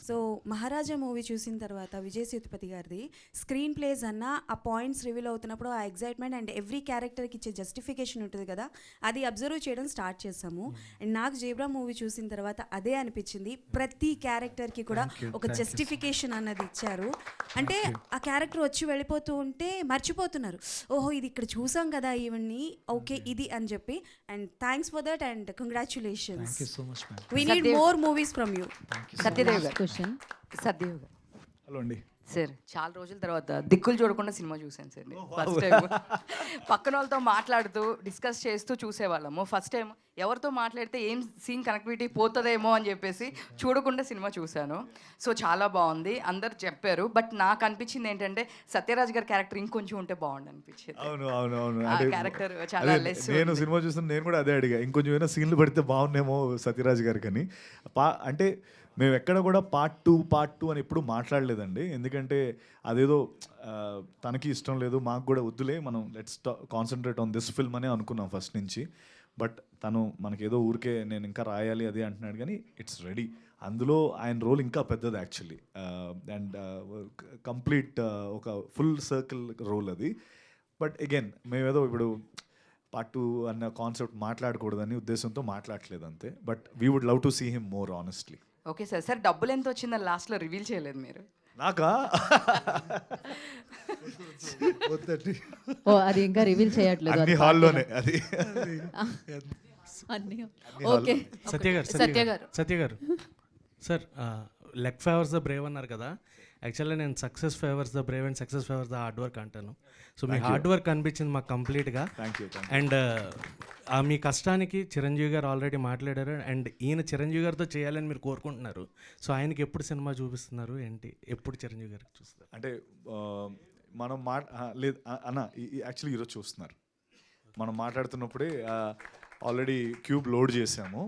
So మహారాజా movie చూసిన తర్వాత విజయ్ సేతుపతి గారిది స్క్రీన్ ప్లేస్ అన్న ఆ పాయింట్స్ రివీల్ అవుతున్నప్పుడు ఆ ఎగ్జైట్మెంట్ అండ్ ఎవ్రీ క్యారెక్టర్కి ఇచ్చే జస్టిఫికేషన్ ఉంటుంది కదా, అది అబ్జర్వ్ చేయడం స్టార్ట్ చేసాము. అండ్ నాకు జేబ్రా మూవీ చూసిన తర్వాత అదే అనిపించింది. ప్రతి క్యారెక్టర్కి కూడా ఒక జస్టిఫికేషన్ అన్నది ఇచ్చారు. అంటే ఆ క్యారెక్టర్ వచ్చి వెళ్ళిపోతూ ఉంటే మర్చిపోతున్నారు, ఓహో ఇది ఇక్కడ చూసాం కదా ఈవెన్ని, ఓకే ఇది అని చెప్పి. And thanks for that and congratulations. We need more movies from you. Satyadev గారు క్వశ్చన్. సత్యదేవ్ గారు హలో అండి సార్, చాలా రోజుల తర్వాత దిక్కులు చూడకుండా సినిమా చూసాను సార్. ఫస్ట్ టైం పక్కన వాళ్ళతో మాట్లాడుతూ డిస్కస్ చేస్తూ చూసేవాళ్ళము. ఫస్ట్ టైం ఎవరితో మాట్లాడితే ఏం సీన్ కనెక్టివిటీ పోతుందేమో అని చెప్పేసి చూడకుండా సినిమా చూశాను. సో చాలా బాగుంది, అందరు చెప్పారు. బట్ నాకు అనిపించింది ఏంటంటే సత్యరాజ్ గారి క్యారెక్టర్ ఇంకొంచెం ఉంటే బాగుండు అనిపించింది. అవును అవును అవును ఆ క్యారెక్టర్ చాలా లెస్. నేను సినిమా చూసిన నేను కూడా అదే అడిగా, ఇంకొంచెం ఏమైనా సీన్లు పడితే బాగుండేమో సత్యరాజ్ గారికి అని. అంటే మేము ఎక్కడ కూడా పార్ట్ టూ అని ఎప్పుడు మాట్లాడలేదండి. ఎందుకంటే అదేదో తనకి ఇష్టం లేదు, మాకు కూడా వద్దులే, మనం let's concentrate on this film అనే అనుకున్నాం ఫస్ట్ నుంచి. బట్ తను మనకేదో ఊరికే నేను ఇంకా రాయాలి అది అంటున్నాడు, కానీ ఇట్స్ రెడీ. అందులో ఆయన రోల్ ఇంకా పెద్దది యాక్చువల్లీ, అండ్ కంప్లీట్ ఒక ఫుల్ సర్కిల్ రోల్ అది. బట్ అగైన్ మేమేదో ఇప్పుడు పార్ట్ 2 అన్న కాన్సెప్ట్ మాట్లాడకూడదని ఉద్దేశంతో మాట్లాడలేదు అంతే. But we would love to see him more honestly. Okay sir. Sir డబ్బులు ఎంత వచ్చిందని లాస్ట్లో రివీల్ చేయలేదు మీరు. నాకా? ఓ అది ఇంకా రివీల్ చేయట్లేదు. అన్ని హాల్లోనే అది. అన్ని ఓకే. సత్య గారు sir, luck favours the Brave అన్నారు కదా. యాక్చువల్లీ నేను success favours the Brave and success favours the hard work అంటాను. సో మీ హార్డ్ వర్క్ అనిపించింది మాకు కంప్లీట్గా. అండ్ మీ కష్టానికి చిరంజీవి గారు ఆల్రెడీ మాట్లాడారు. అండ్ ఈయన చిరంజీవి గారితో చేయాలని మీరు కోరుకుంటున్నారు. సో ఆయనకి ఎప్పుడు సినిమా చూపిస్తున్నారు ఏంటి, ఎప్పుడు చిరంజీవి గారికి చూస్తారు? అంటే మనం లేదు అన్న, యాక్చువల్లీ ఈరోజు చూస్తున్నారు. మనం మాట్లాడుతున్నప్పుడే ఆల్రెడీ క్యూబ్ లోడ్ చేసాము.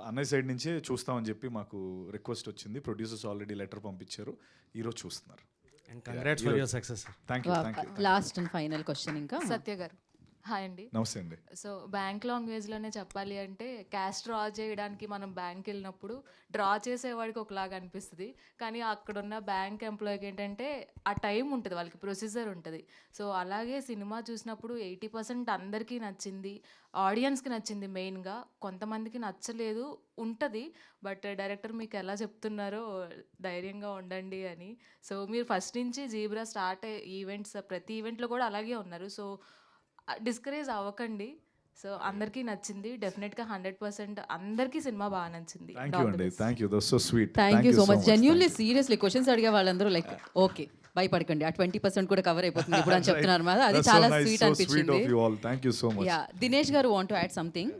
అన్నయ్య సైడ్ నుంచే చూస్తామని చెప్పి మాకు రిక్వెస్ట్ వచ్చింది. ప్రొడ్యూసర్స్ ఆల్రెడీ లెటర్ పంపించారు, ఈరోజు చూస్తున్నారు. And congrats for your success. Thank you. Last and final question ఇంకా. సత్య గారు హాయ్ అండి. నమస్తే అండి. సో బ్యాంక్ లాంగ్వేజ్లోనే చెప్పాలి అంటే క్యాష్ డ్రా చేయడానికి మనం బ్యాంక్ వెళ్ళినప్పుడు డ్రా చేసేవాడికి ఒకలాగా అనిపిస్తుంది, కానీ అక్కడున్న బ్యాంక్ ఎంప్లాయీకి ఏంటంటే ఆ టైం ఉంటుంది, వాళ్ళకి ప్రొసీజర్ ఉంటుంది. సో అలాగే సినిమా చూసినప్పుడు 80% అందరికీ నచ్చింది, ఆడియన్స్కి నచ్చింది మెయిన్గా. కొంతమందికి నచ్చలేదు ఉంటుంది, బట్ డైరెక్టర్ మీకు ఎలా చెప్తున్నారో ధైర్యంగా ఉండండి అని. సో మీరు ఫస్ట్ నుంచి జీబ్రా స్టార్ట్ ఈవెంట్స్ ప్రతి ఈవెంట్లో కూడా అలాగే ఉన్నారు. సో డిస్కరేజ్ అవ్వకండి. సో అందరికీ నచ్చింది డెఫినెట్గా 100%. అందరికీ సినిమా బాగా నచ్చింది. Thank you so much. Genuinely seriously questions అడిగే వాళ్ళందరూ లైక్ ఓకే భయపడకండి, ఆ 20% కూడా కవర్ అయిపోతుంది ఇప్పుడు అని చెప్తున్నారు. అది చాలా స్వీట్ అనిపించింది. Thank you so much. Dinesh గారు వాంట్ టు యాడ్ సంథింగ్.